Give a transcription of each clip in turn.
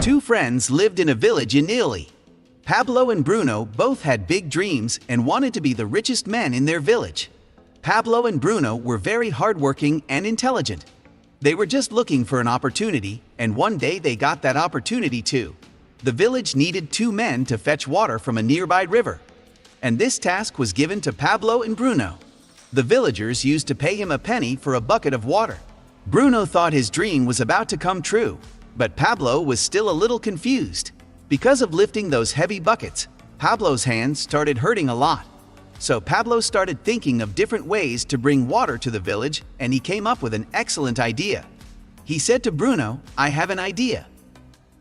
Two friends lived in a village in Italy. Pablo and Bruno both had big dreams and wanted to be the richest men in their village. Pablo and Bruno were very hardworking and intelligent. They were just looking for an opportunity, and one day they got that opportunity too. The village needed two men to fetch water from a nearby river, and this task was given to Pablo and Bruno. The villagers used to pay him a penny for a bucket of water. Bruno thought his dream was about to come true, but Pablo was still a little confused. Because of lifting those heavy buckets, Pablo's hands started hurting a lot. So Pablo started thinking of different ways to bring water to the village, and he came up with an excellent idea. He said to Bruno, "I have an idea.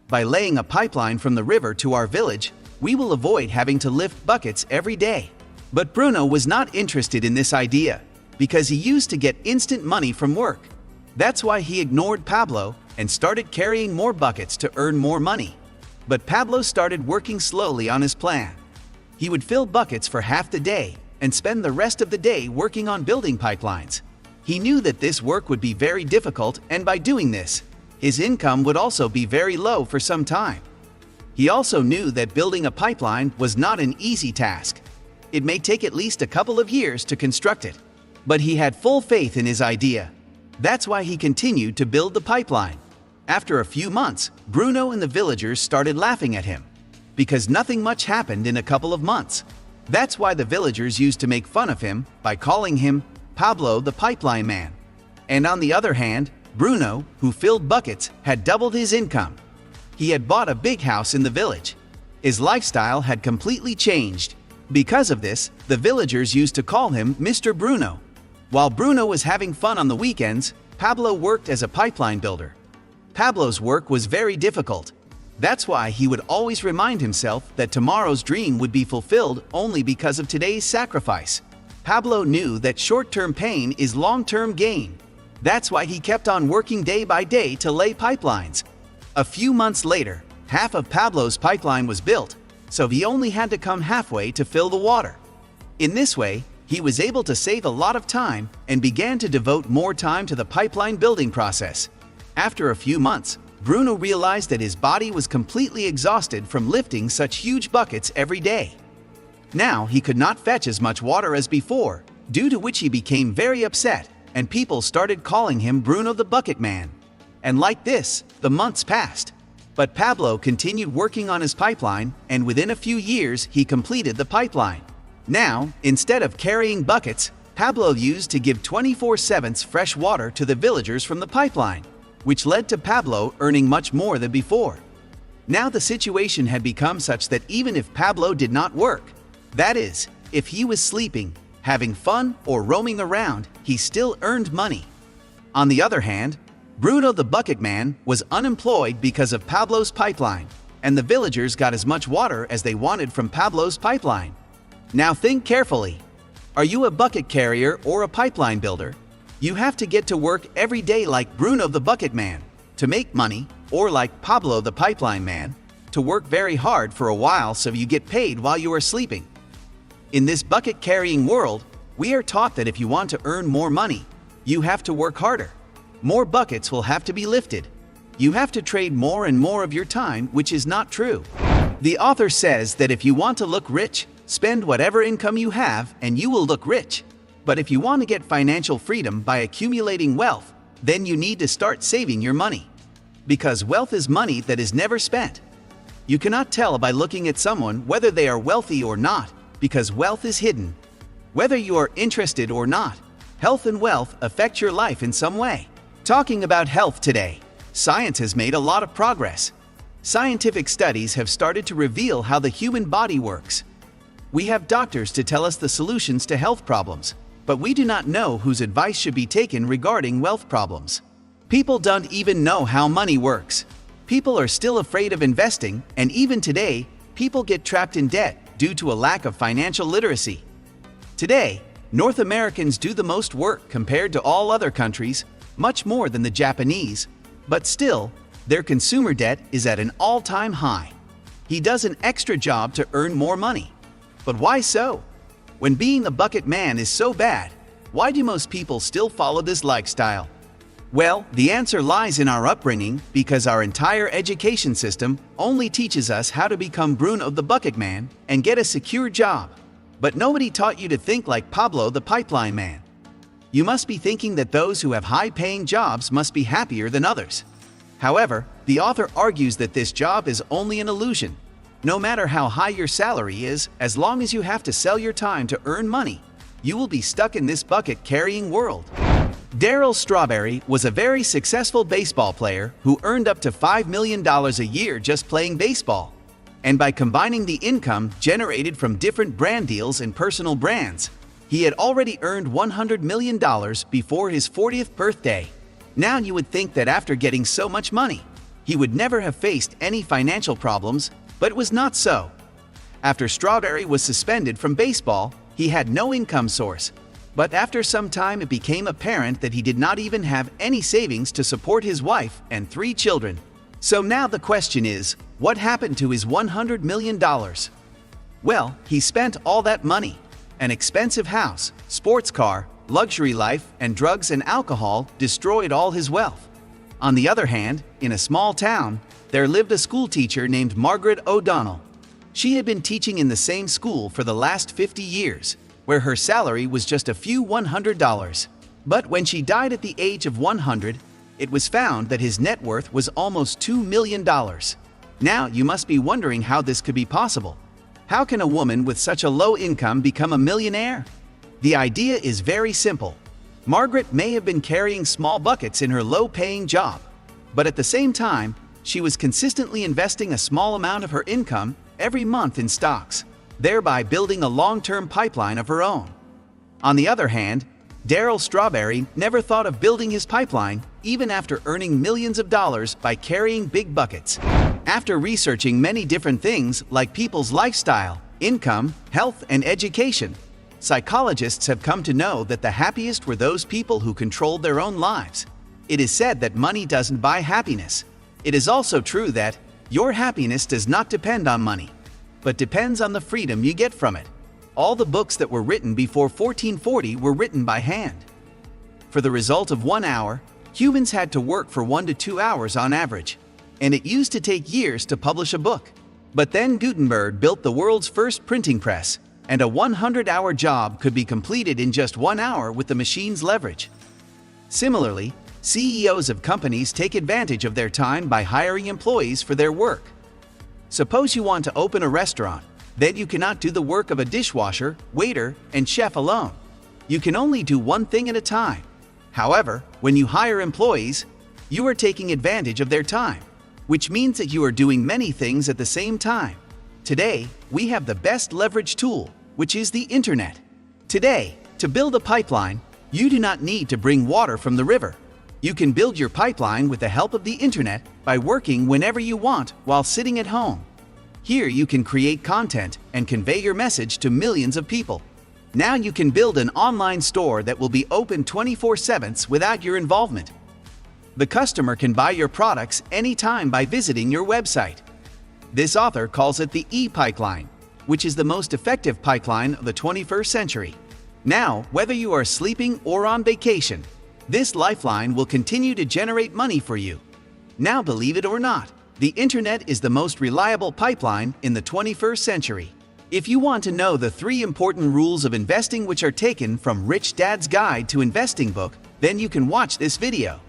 By laying a pipeline from the river to our village, we will avoid having to lift buckets every day." But Bruno was not interested in this idea, because he used to get instant money from work. That's why he ignored Pablo and started carrying more buckets to earn more money. But Pablo started working slowly on his plan. He would fill buckets for half the day and spend the rest of the day working on building pipelines. He knew that this work would be very difficult, and by doing this, his income would also be very low for some time. He also knew that building a pipeline was not an easy task. It may take at least a couple of years to construct it. But he had full faith in his idea. That's why he continued to build the pipeline. After a few months, Bruno and the villagers started laughing at him, because nothing much happened in a couple of months. That's why the villagers used to make fun of him by calling him Pablo the Pipeline Man. And on the other hand, Bruno, who filled buckets, had doubled his income. He had bought a big house in the village. His lifestyle had completely changed. Because of this, the villagers used to call him Mr. Bruno. While Bruno was having fun on the weekends, Pablo worked as a pipeline builder. Pablo's work was very difficult. That's why he would always remind himself that tomorrow's dream would be fulfilled only because of today's sacrifice. Pablo knew that short-term pain is long-term gain. That's why he kept on working day by day to lay pipelines. A few months later, half of Pablo's pipeline was built, so he only had to come halfway to fill the water. In this way, he was able to save a lot of time and began to devote more time to the pipeline building process. After a few months, Bruno realized that his body was completely exhausted from lifting such huge buckets every day. Now he could not fetch as much water as before, due to which he became very upset, and people started calling him Bruno the Bucket Man. And like this, the months passed. But Pablo continued working on his pipeline, and within a few years he completed the pipeline. Now, instead of carrying buckets, Pablo used to give 24/7 fresh water to the villagers from the pipeline, which led to Pablo earning much more than before. Now the situation had become such that even if Pablo did not work, that is, if he was sleeping, having fun, or roaming around, he still earned money. On the other hand, Bruno the Bucket Man was unemployed because of Pablo's pipeline, and the villagers got as much water as they wanted from Pablo's pipeline. Now think carefully. Are you a bucket carrier or a pipeline builder? You have to get to work every day like Bruno the Bucket Man to make money, or like Pablo the Pipeline Man, to work very hard for a while so you get paid while you are sleeping. In this bucket-carrying world, we are taught that if you want to earn more money, you have to work harder. More buckets will have to be lifted. You have to trade more and more of your time, which is not true. The author says that if you want to look rich, spend whatever income you have and you will look rich. But if you want to get financial freedom by accumulating wealth, then you need to start saving your money. Because wealth is money that is never spent. You cannot tell by looking at someone whether they are wealthy or not, because wealth is hidden. Whether you are interested or not, health and wealth affect your life in some way. Talking about health today, science has made a lot of progress. Scientific studies have started to reveal how the human body works. We have doctors to tell us the solutions to health problems, but we do not know whose advice should be taken regarding wealth problems. People don't even know how money works. People are still afraid of investing, and even today, people get trapped in debt due to a lack of financial literacy. Today, North Americans do the most work compared to all other countries, much more than the Japanese, but still, their consumer debt is at an all-time high. He does an extra job to earn more money. But why so? When being the bucket man is so bad, why do most people still follow this lifestyle? Well, the answer lies in our upbringing, because our entire education system only teaches us how to become Bruno the Bucket Man and get a secure job. But nobody taught you to think like Pablo the Pipeline Man. You must be thinking that those who have high-paying jobs must be happier than others. However, the author argues that this job is only an illusion. No matter how high your salary is, as long as you have to sell your time to earn money, you will be stuck in this bucket-carrying world. Darryl Strawberry was a very successful baseball player who earned up to $5 million a year just playing baseball. And by combining the income generated from different brand deals and personal brands, he had already earned $100 million before his 40th birthday. Now you would think that after getting so much money, he would never have faced any financial problems, but it was not so. After Strawberry was suspended from baseball, he had no income source. But after some time it became apparent that he did not even have any savings to support his wife and 3 children. So now the question is, what happened to his $100 million? Well, he spent all that money. An expensive house, sports car, luxury life, and drugs and alcohol destroyed all his wealth. On the other hand, in a small town, there lived a schoolteacher named Margaret O'Donnell. She had been teaching in the same school for the last 50 years, where her salary was just a few $100. But when she died at the age of 100, it was found that his net worth was almost $2 million. Now you must be wondering how this could be possible. How can a woman with such a low income become a millionaire? The idea is very simple. Margaret may have been carrying small buckets in her low-paying job, but at the same time, she was consistently investing a small amount of her income every month in stocks, thereby building a long-term pipeline of her own. On the other hand, Darryl Strawberry never thought of building his pipeline even after earning millions of dollars by carrying big buckets. After researching many different things like people's lifestyle, income, health, and education, psychologists have come to know that the happiest were those people who controlled their own lives. It is said that money doesn't buy happiness. It is also true that your happiness does not depend on money, but depends on the freedom you get from it. All the books that were written before 1440 were written by hand. For the result of 1 hour, humans had to work for 1 to 2 hours on average, and it used to take years to publish a book. But then Gutenberg built the world's first printing press, and a 100-hour job could be completed in just 1 hour with the machine's leverage. Similarly, CEOs of companies take advantage of their time by hiring employees for their work. Suppose you want to open a restaurant, then you cannot do the work of a dishwasher, waiter, and chef alone. You can only do one thing at a time. However, when you hire employees, you are taking advantage of their time, which means that you are doing many things at the same time. Today, we have the best leverage tool, which is the internet. Today, to build a pipeline, you do not need to bring water from the river. You can build your pipeline with the help of the internet by working whenever you want while sitting at home. Here you can create content and convey your message to millions of people. Now you can build an online store that will be open 24/7 without your involvement. The customer can buy your products anytime by visiting your website. This author calls it the e-pipeline, which is the most effective pipeline of the 21st century. Now, whether you are sleeping or on vacation, this lifeline will continue to generate money for you. Now, believe it or not, the internet is the most reliable pipeline in the 21st century. If you want to know the 3 important rules of investing which are taken from Rich Dad's Guide to Investing book, then you can watch this video.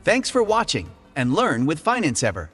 Thanks for watching, and learn with FinanceEver.